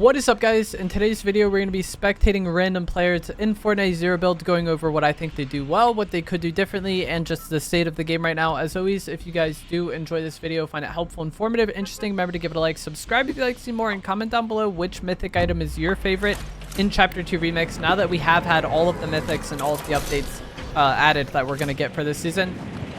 What is up, guys? In today's video, we're going to be spectating random players in Fortnite Zero Build, going over what I think they do well, what they could do differently, and just the state of the game right now. As always, if you guys do enjoy this video, find it helpful, informative, interesting, remember to give it a like, subscribe if you'd like to see more, and comment down below which mythic item is your favorite in Chapter 2 Remix, now that we have had all of the mythics and all of the updates added that we're going to get for this season.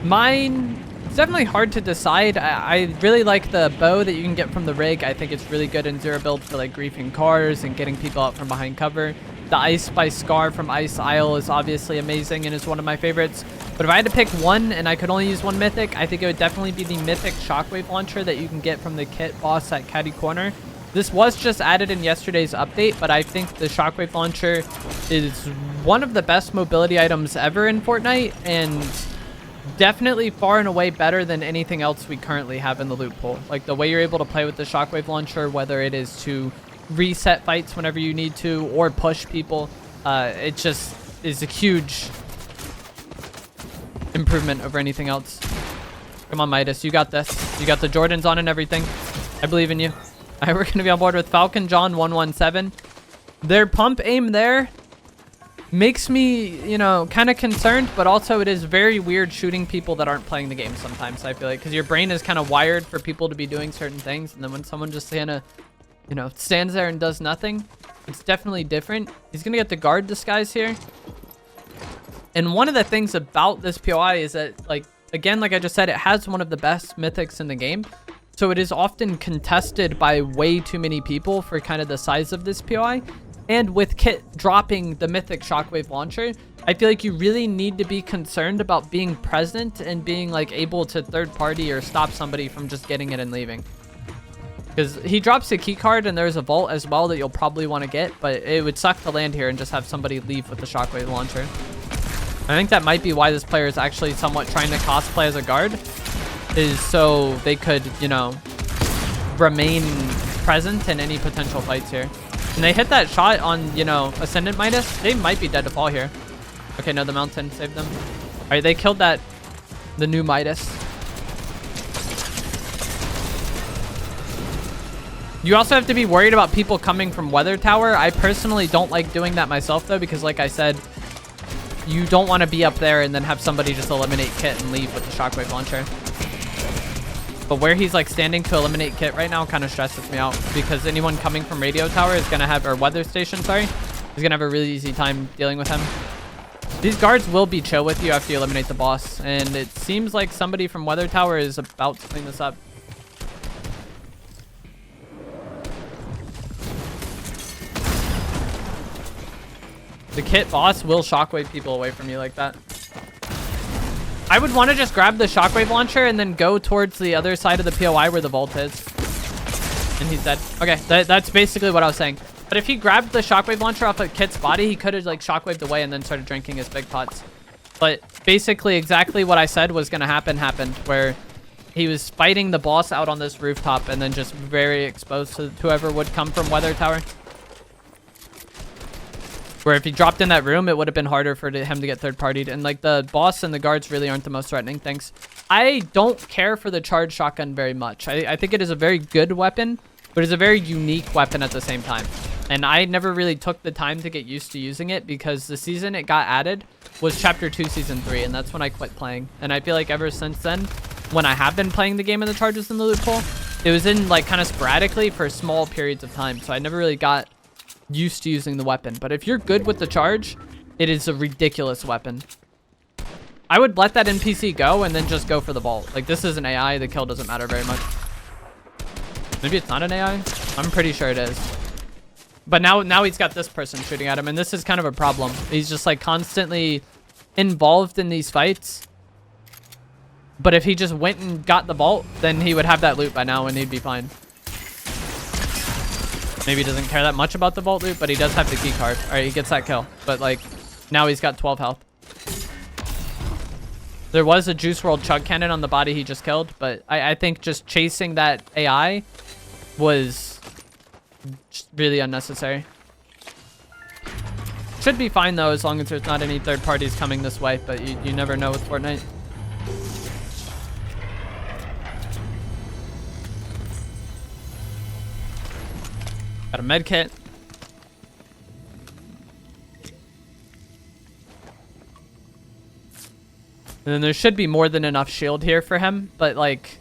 Mine... It's definitely hard to decide. I really like the bow that you can get from the rig. I think it's really good in Zero Build for like griefing cars and getting people out from behind cover. The Ice by Scar from Ice Isle is obviously amazing and is one of my favorites. But if I had to pick one and I could only use one mythic, I think it would definitely be the mythic shockwave launcher that you can get from the kit boss at Catty Corner. This was just added in yesterday's update, but I think the shockwave launcher is one of the best mobility items ever in Fortnite, and definitely far and away better than anything else we currently have in the loot pool. Like the way you're able to play with the shockwave launcher, whether it is to reset fights whenever you need to or push people, it just is a huge improvement over anything else. Come on, Midas, you got this. You got the Jordans on and everything. I believe in you. All right, we're gonna be on board with Falcon John 117. Their pump aim there makes me, you know, kind of concerned, but also it is very weird shooting people that aren't playing the game sometimes, I feel like, because your brain is kind of wired for people to be doing certain things, and then when someone just kind of, you know, stands there and does nothing, it's definitely different. He's gonna get the guard disguise here. And one of the things about this POI is that, like, again, like I just said, it has one of the best mythics in the game, so it is often contested by way too many people for kind of the size of this POI. And with Kit dropping the mythic shockwave launcher, I feel like you really need to be concerned about being present and being like able to third party or stop somebody from just getting it and leaving. Because he drops a key card and there's a vault as well that you'll probably want to get, but it would suck to land here and just have somebody leave with the shockwave launcher. I think that might be why this player is actually somewhat trying to cosplay as a guard, is so they could, you know, remain present in any potential fights here. And they hit that shot on, you know, Ascendant Midas. They might be dead to fall here. Okay, no, the mountain saved them. All right, they killed the new Midas. You also have to be worried about people coming from Weather Tower. I personally don't like doing that myself, though, because like I said, you don't want to be up there and then have somebody just eliminate Kit and leave with the shockwave launcher. But where he's like standing to eliminate Kit right now kind of stresses me out, because anyone coming from Radio Tower is going to have, or Weather Station, sorry, is going to have a really easy time dealing with him. These guards will be chill with you after you eliminate the boss, and it seems like somebody from Weather Tower is about to clean this up. The Kit boss will shockwave people away from you like that. I would want to just grab the shockwave launcher and then go towards the other side of the POI where the vault is. And he's dead. Okay, that's basically what I was saying. But if he grabbed the shockwave launcher off of Kit's body, he could have like shockwaved away and then started drinking his big pots. But basically exactly what I said was going to happen happened, where he was fighting the boss out on this rooftop and then just very exposed to whoever would come from Weather Tower. Where if he dropped in that room, it would have been harder for him to get third-partied. And, like, the boss and the guards really aren't the most threatening things. I don't care for the charged shotgun very much. I think it is a very good weapon, but it's a very unique weapon at the same time. And I never really took the time to get used to using it, because the season it got added was Chapter 2 Season 3, and that's when I quit playing. And I feel like ever since then, when I have been playing the game in the charges in the loot pool, it was in, like, kind of sporadically for small periods of time. So I never really got used to using the weapon. But if you're good with the charge, it is a ridiculous weapon. I would let that NPC go and then just go for the vault. Like, this is an AI. The kill doesn't matter very much. Maybe it's not an AI. I'm pretty sure it is. But now he's got this person shooting at him, and this is kind of a problem. He's just like constantly involved in these fights. But if he just went and got the vault, then he would have that loot by now and he'd be fine. Maybe he doesn't care that much about the vault loot, but he does have the key card. All right, he gets that kill. But, like, now he's got 12 health. There was a Juice WRLD chug cannon on the body he just killed, but I think just chasing that AI was just really unnecessary. Should be fine, though, as long as there's not any third parties coming this way, but you never know with Fortnite. Got him. med kit. And then there should be more than enough shield here for him, but like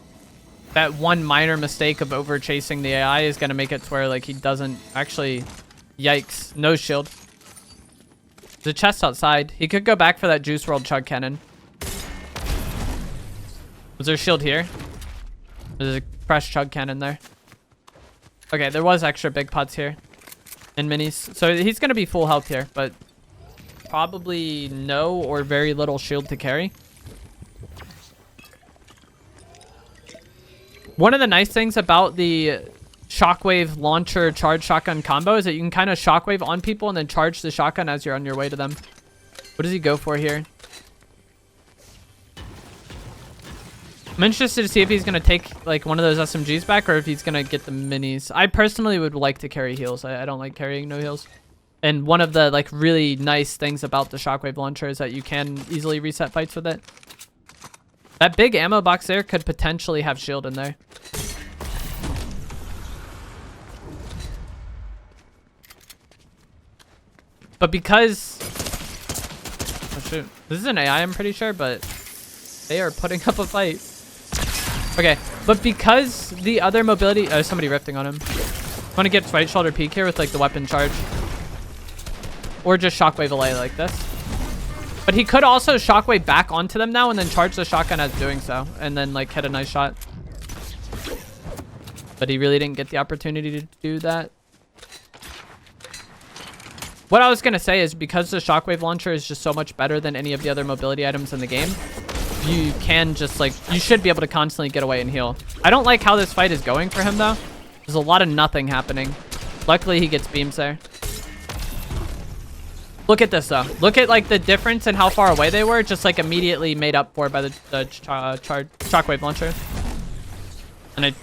that one minor mistake of over chasing the AI is going to make it to where like he doesn't actually. Yikes. No shield. There's a chest outside. He could go back for that Juice World chug cannon. Was there a shield here? There's a fresh chug cannon there. Okay, there was extra big pots here. And minis. So he's going to be full health here, but probably no or very little shield to carry. One of the nice things about the shockwave launcher charge shotgun combo is that you can kind of shockwave on people and then charge the shotgun as you're on your way to them. What does he go for here? I'm interested to see if he's going to take like one of those SMGs back or if he's going to get the minis. I personally would like to carry heals. I don't like carrying no heals. And one of the like really nice things about the shockwave launcher is that you can easily reset fights with it. That big ammo box there could potentially have shield in there. But because... Oh shoot. This is an AI, I'm pretty sure, but they are putting up a fight. Okay, but because the other mobility... Oh, somebody rifting on him. I want to get right shoulder peek here with like the weapon charge. Or just shockwave away like this. But he could also shockwave back onto them now and then charge the shotgun as doing so. And then like hit a nice shot. But he really didn't get the opportunity to do that. What I was going to say is because the shockwave launcher is just so much better than any of the other mobility items in the game, you can just like, you should be able to constantly get away and heal. I don't like how this fight is going for him though. There's a lot of nothing happening. Luckily he gets beams there. Look at this though. Look at like the difference in how far away they were, just like immediately made up for by the shockwave launcher. And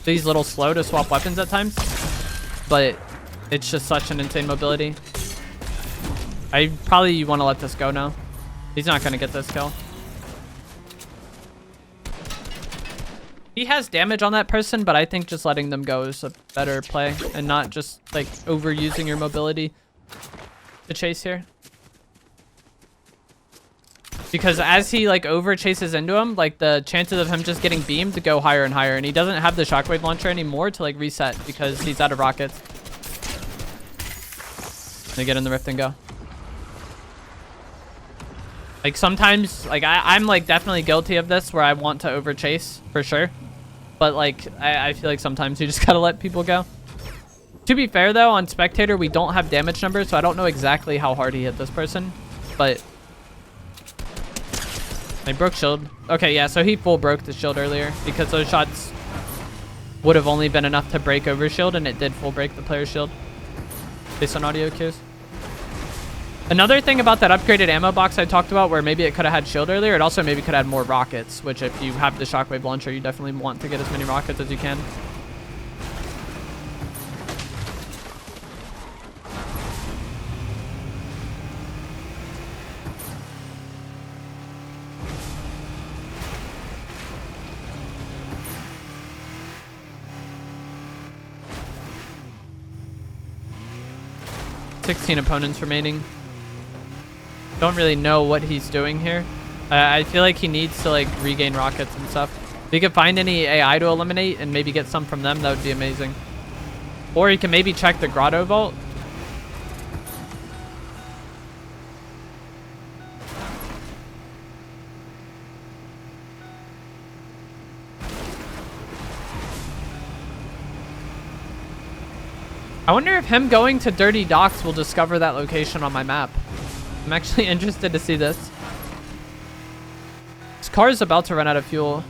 he's a little slow to swap weapons at times, but it's just such an insane mobility. I probably want to let this go now. He's not going to get this kill. He has damage on that person, but I think just letting them go is a better play and not just like overusing your mobility to chase here. Because as he like over chases into him, like the chances of him just getting beamed to go higher and higher, and he doesn't have the shockwave launcher anymore to like reset because he's out of rockets. They get in the rift and go. Like sometimes, like I'm like definitely guilty of this where I want to over chase for sure. But like, I feel like sometimes you just gotta let people go. To be fair though, on Spectator, we don't have damage numbers, so I don't know exactly how hard he hit this person. But I broke shield. Okay, yeah, so he full broke the shield earlier because those shots would have only been enough to break over shield, and it did full break the player's shield based on audio cues. Another thing about that upgraded ammo box I talked about where maybe it could have had shield earlier, it also maybe could have had more rockets, which if you have the shockwave launcher, you definitely want to get as many rockets as you can. $16 opponents remaining. Don't really know what he's doing here. I feel like he needs to like regain rockets and stuff. If he could find any AI to eliminate and maybe get some from them, that would be amazing. Or he can maybe check the grotto vault. I wonder if him going to Dirty Docks will discover that location on my map. I'm actually interested to see this. This car is about to run out of fuel.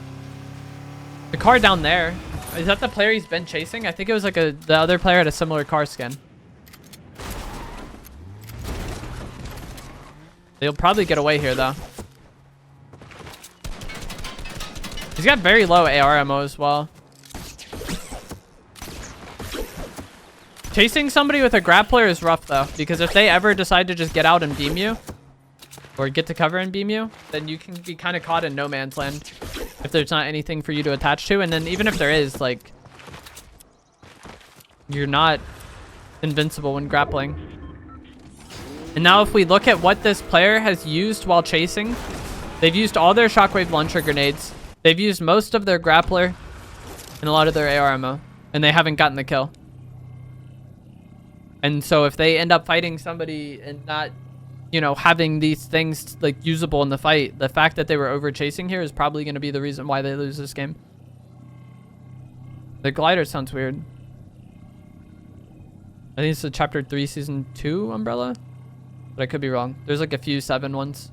The car down there, is that the player he's been chasing? I think it was like the other player had a similar car skin. They'll probably get away here though. He's got very low AR ammo as well. Chasing somebody with a grappler is rough though, because if they ever decide to just get out and beam you, or get to cover and beam you, then you can be kind of caught in no man's land if there's not anything for you to attach to. And then even if there is, like, You're not invincible when grappling. And now if we look at what this player has used while chasing, they've used all their shockwave launcher grenades. They've used most of their grappler and a lot of their AR ammo. And they haven't gotten the kill. And so if they end up fighting somebody and not, you know, having these things like usable in the fight, the fact that they were over chasing here is probably going to be the reason why they lose this game. The glider sounds weird. I think it's the Chapter 3 Season 2 umbrella. But I could be wrong. There's like a few 7 ones.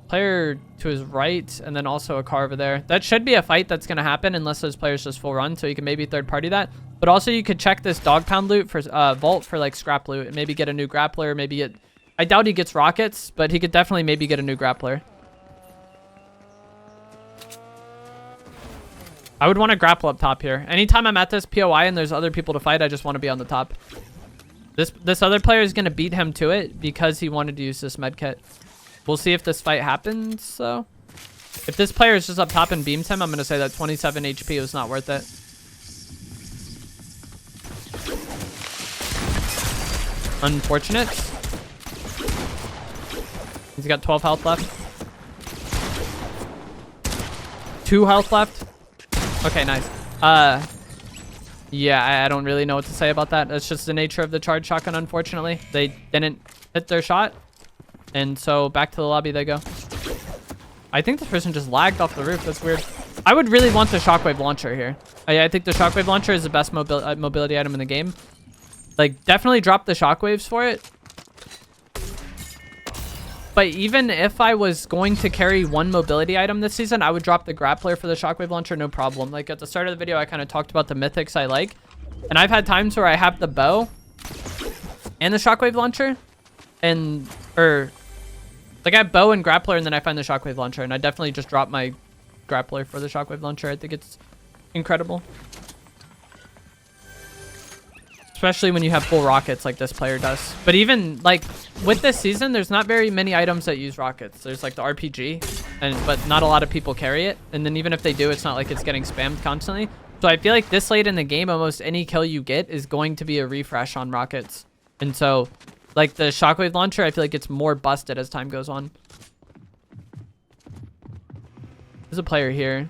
Player to his right, and then also a car over there. That should be a fight that's going to happen unless those players just full run, so you can maybe third party that. But also you could check this dog pound loot for vault for like scrap loot and maybe get a new grappler, maybe get... I doubt he gets rockets, but he could definitely maybe get a new grappler. I would want to grapple up top here. Anytime I'm at this POI and there's other people to fight, I just want to be on the top. This other player is going to beat him to it because he wanted to use this med kit. We'll see if this fight happens, so. If this player is just up top and beams him, I'm going to say that 27 HP was not worth it. Unfortunate. He's got 12 health left. 2 health left. Okay, nice. Yeah, I don't really know what to say about that. That's just the nature of the charge shotgun, unfortunately. They didn't hit their shot. And so back to the lobby they go. I think this person just lagged off the roof. That's weird. I would really want the shockwave launcher here. I think the shockwave launcher is the best mobility item in the game. Like, definitely drop the shockwaves for it. But even if I was going to carry one mobility item this season, I would drop the grappler for the shockwave launcher, no problem. Like at the start of the video, I kind of talked about the mythics I like. And I've had times where I have the bow and the shockwave launcher. Like I have bow and grappler and then I find the shockwave launcher. And I definitely just drop my grappler for the shockwave launcher. I think it's incredible. Especially when you have full rockets like this player does. But even like with this season, there's not very many items that use rockets. There's like the RPG, but not a lot of people carry it. And then even if they do, it's not like it's getting spammed constantly. So I feel like this late in the game, almost any kill you get is going to be a refresh on rockets. And so like the shockwave launcher, I feel like it's more busted as time goes on. There's a player here.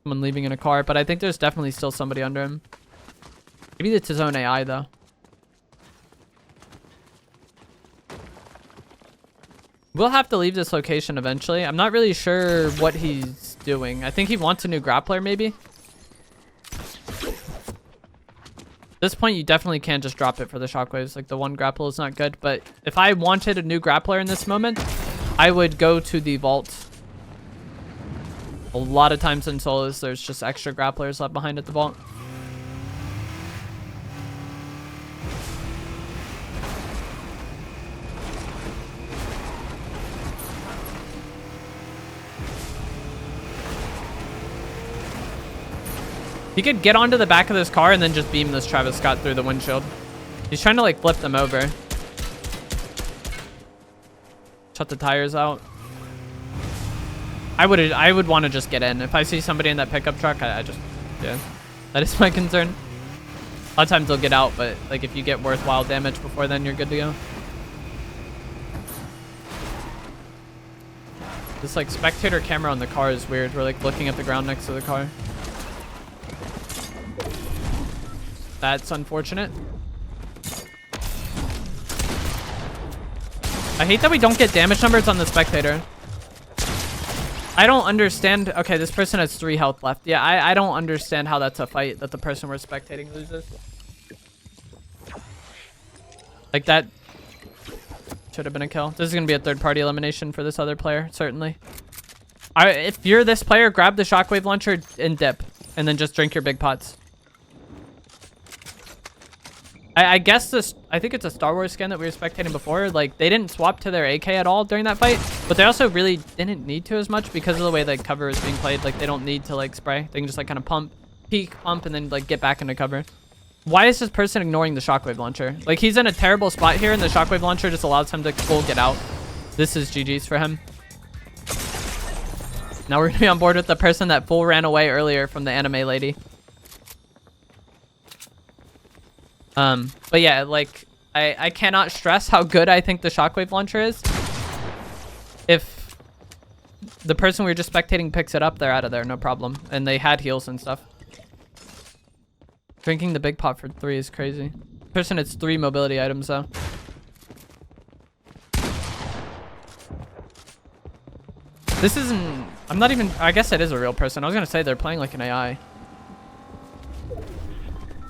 Someone leaving in a car, but I think there's definitely still somebody under him. Maybe it's his own AI, though. We'll have to leave this location eventually. I'm not really sure what he's doing. I think he wants a new grappler, maybe. At this point, you definitely can't just drop it for the shockwaves. Like, the one grapple is not good. But if I wanted a new grappler in this moment, I would go to the vault. A lot of times in solos, there's just extra grapplers left behind at the vault. He could get onto the back of this car and then just beam this Travis Scott through the windshield. He's trying to like flip them over. Shut the tires out. I would want to just get in. If I see somebody in that pickup truck, I just, yeah. That is my concern. A lot of times they'll get out, but like if you get worthwhile damage before then, you're good to go. This like spectator camera on the car is weird. We're like looking at the ground next to the car. That's unfortunate. I hate that we don't get damage numbers on the spectator. I don't understand. Okay, this person has 3 health left. Yeah, I don't understand how that's a fight that the person we're spectating loses. Like that should have been a kill. This is going to be a third-party elimination for this other player, certainly. If you're this player, grab the shockwave launcher and dip, and then just drink your big pots. I guess this, I think it's a Star Wars skin that we were spectating before. Like, they didn't swap to their AK at all during that fight, but they also really didn't need to as much because of the way the cover is being played. Like, they don't need to, like, spray. They can just, like, kind of pump, peek, pump, and then, like, get back into cover. Why is this person ignoring the shockwave launcher? Like, he's in a terrible spot here, and the shockwave launcher just allows him to full get out. This is GG's for him. Now we're gonna be on board with the person that full ran away earlier from the anime lady. But yeah, like, I cannot stress how good I think the shockwave launcher is. If the person we were just spectating picks it up, they're out of there, no problem. And they had heals and stuff. Drinking the big pot for 3 is crazy. Person, it's 3 mobility items though. This isn't, I'm not even, I guess it is a real person. I was gonna say they're playing like an AI.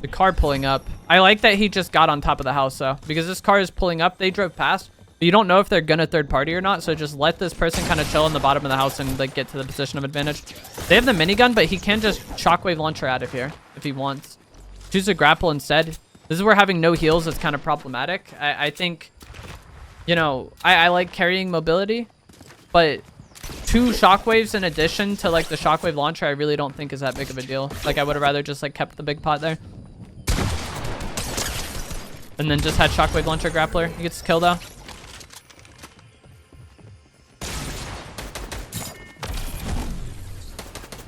The car pulling up. I like that he just got on top of the house though, because this car is pulling up. They drove past, but you don't know if they're gonna third party or not. So just let this person kind of chill in the bottom of the house and like get to the position of advantage. They have the minigun, but he can just shockwave launcher out of here if he wants. Choose a grapple instead. This is where having no heals is kind of problematic. I think, you know, I like carrying mobility, but 2 shockwaves in addition to like the shockwave launcher, I really don't think is that big of a deal. Like I would have rather just like kept the big pot there. And then just had shockwave launcher grappler. He gets killed though.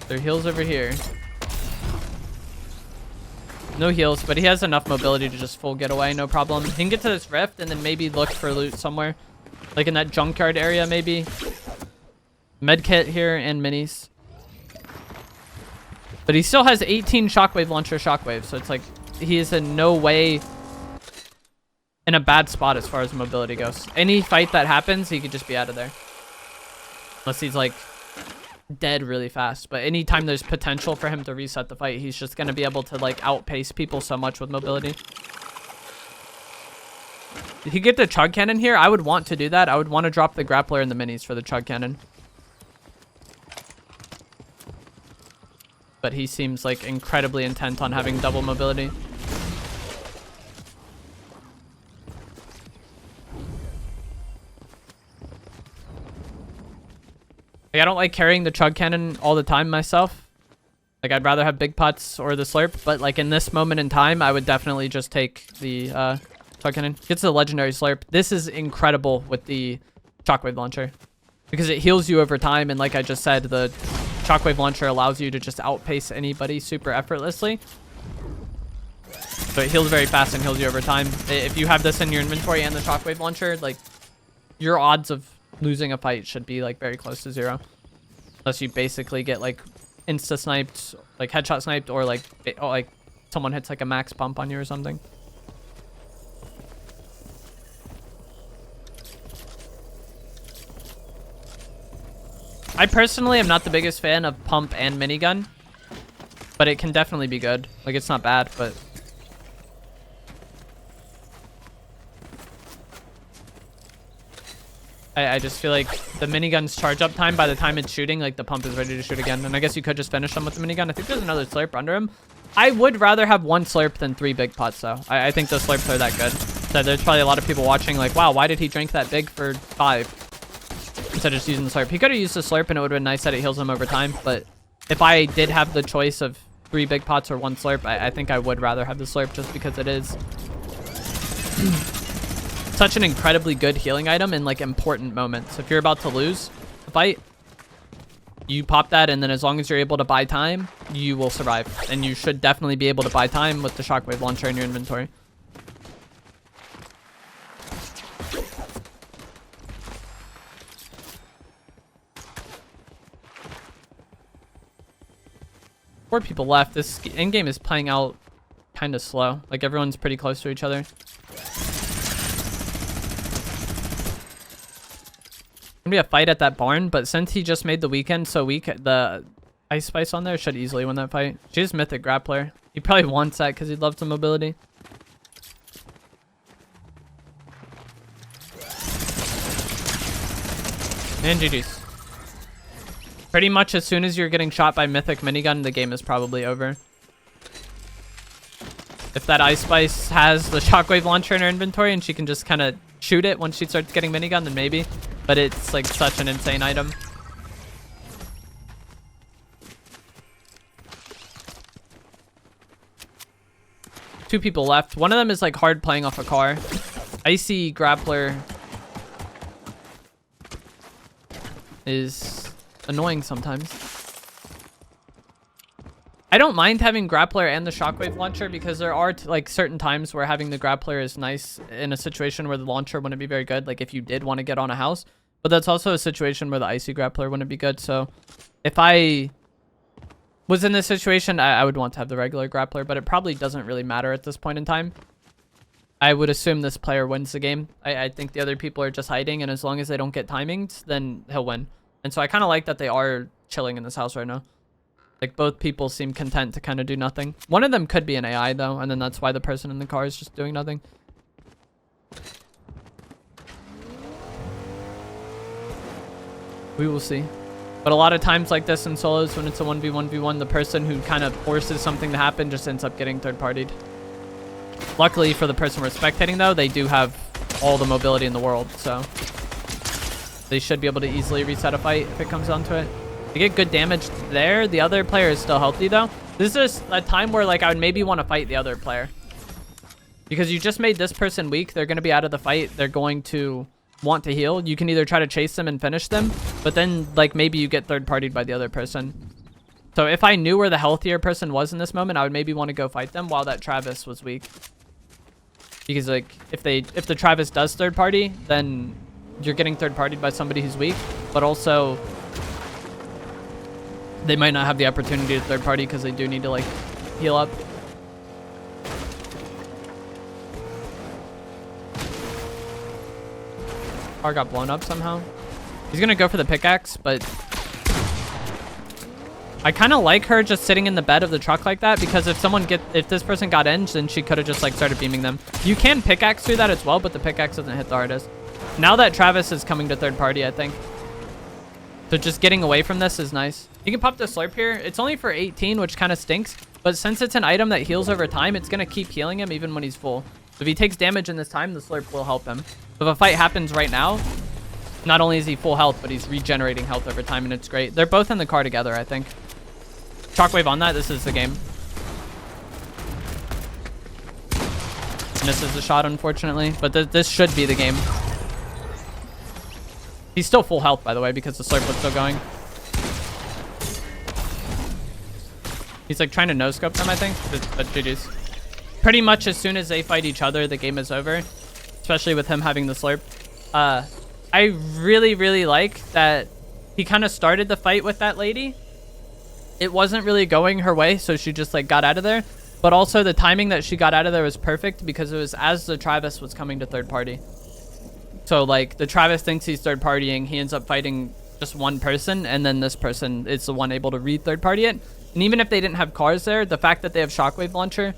There are heals over here. No heals, but he has enough mobility to just full get away, no problem. He can get to this rift and then maybe look for loot somewhere. Like in that junkyard area maybe. Medkit here and minis. But he still has 18 shockwave launcher shockwaves, so it's like he is in no way in a bad spot as far as mobility goes. Any fight that happens, he could just be out of there. Unless he's like dead really fast. But anytime there's potential for him to reset the fight, he's just going to be able to like outpace people so much with mobility. Did he get the chug cannon here? I would want to do that. I would want to drop the grappler and the minis for the chug cannon. But he seems like incredibly intent on having double mobility. Like, I don't like carrying the chug cannon all the time myself. Like I'd rather have big pots or the slurp, but like in this moment in time, I would definitely just take the chug cannon. Gets the legendary slurp. This is incredible with the shockwave launcher because it heals you over time, and like I just said, the shockwave launcher allows you to just outpace anybody super effortlessly. So it heals very fast and heals you over time. If you have this in your inventory and the shockwave launcher, like your odds of losing a fight should be like very close to 0. Unless you basically get like insta sniped, like headshot sniped, or like someone hits like a max bump on you or something. I personally am not the biggest fan of pump and minigun, but it can definitely be good. Like it's not bad, but I just feel like the minigun's charge up time, by the time it's shooting, like the pump is ready to shoot again. And I guess you could just finish them with the minigun. I think there's another slurp under him. I would rather have 1 slurp than 3 big pots though. I think the slurps are that good. So there's probably a lot of people watching like, wow, why did he drink that big for 5 instead of just using the slurp? He could have used the slurp and it would have been nice that it heals him over time. But if I did have the choice of 3 big pots or 1 slurp, I think I would rather have the slurp just because it is such an incredibly good healing item in like important moments. If you're about to lose a fight, you pop that, and then as long as you're able to buy time, you will survive. And you should definitely be able to buy time with the shockwave launcher in your inventory. Four people left. This endgame is playing out kind of slow. Like everyone's pretty close to each other. Gonna be a fight at that barn, but since he just made the weekend so weak, the ice spice on there should easily win that fight. She's mythic grappler. He probably wants that because he loves the mobility. And GG's. Pretty much as soon as you're getting shot by mythic minigun, the game is probably over. If that ice spice has the shockwave launcher in her inventory and she can just kind of shoot it once she starts getting minigun, then maybe. But it's like such an insane item. Two people left. One of them is like hard playing off a car. Icy grappler is annoying sometimes. I don't mind having Grappler and the Shockwave launcher because there are like certain times where having the Grappler is nice in a situation where the launcher wouldn't be very good. Like if you did want to get on a house, but that's also a situation where the Icy Grappler wouldn't be good. So if I was in this situation, I would want to have the regular Grappler, but it probably doesn't really matter at this point in time. I would assume this player wins the game. I think the other people are just hiding, and as long as they don't get timings, then he'll win. And so I kind of like that they are chilling in this house right now. Like, both people seem content to kind of do nothing. One of them could be an AI, though, and then that's why the person in the car is just doing nothing. We will see. But a lot of times like this in solos, when it's a 1v1v1, the person who kind of forces something to happen just ends up getting third-partied. Luckily for the person we're spectating, though, they do have all the mobility in the world, so they should be able to easily reset a fight if it comes down to it. They get good damage there. The other player is still healthy, though. This is a time where, like, I would maybe want to fight the other player. Because you just made this person weak. They're going to be out of the fight. They're going to want to heal. You can either try to chase them and finish them, but then, like, maybe you get third-partied by the other person. So if I knew where the healthier person was in this moment, I would maybe want to go fight them while that Travis was weak. Because, like, if the Travis does third-party, then you're getting third-partied by somebody who's weak, but also they might not have the opportunity to third party because they do need to, like, heal up. Car got blown up somehow. He's gonna go for the pickaxe, but I kind of like her just sitting in the bed of the truck like that, because if this person got in, then she could have just, like, started beaming them. You can pickaxe through that as well, but the pickaxe doesn't hit the hardest. Now that Travis is coming to third party, I think. So just getting away from this is nice. You can pop the slurp here. It's only for 18, which kind of stinks. But since it's an item that heals over time, it's going to keep healing him even when he's full. So if he takes damage in this time, the slurp will help him. So if a fight happens right now, not only is he full health, but he's regenerating health over time, and it's great. They're both in the car together, I think. Shockwave on that. This is the game. Misses the shot, unfortunately. But this should be the game. He's still full health, by the way, because the slurp was still going. He's, like, trying to no-scope them, I think. But GG's. Pretty much as soon as they fight each other, the game is over. Especially with him having the slurp. I really, really like that he kind of started the fight with that lady. It wasn't really going her way, so she just, like, got out of there. But also the timing that she got out of there was perfect because it was as the Travis was coming to third party. So, like, the Travis thinks he's third partying. He ends up fighting just one person, and then this person is the one able to read third party it. And even if they didn't have cars there, the fact that they have Shockwave launcher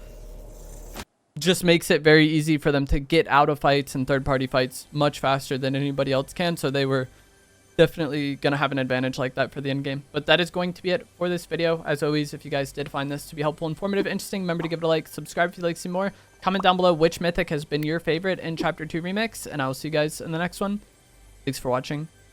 just makes it very easy for them to get out of fights and third party fights much faster than anybody else can. So they were definitely going to have an advantage like that for the end game. But that is going to be it for this video. As always, if you guys did find this to be helpful, informative, interesting, remember to give it a like, subscribe if you'd like to see more. Comment down below which mythic has been your favorite in Chapter 2 Remix, and I will see you guys in the next one. Thanks for watching.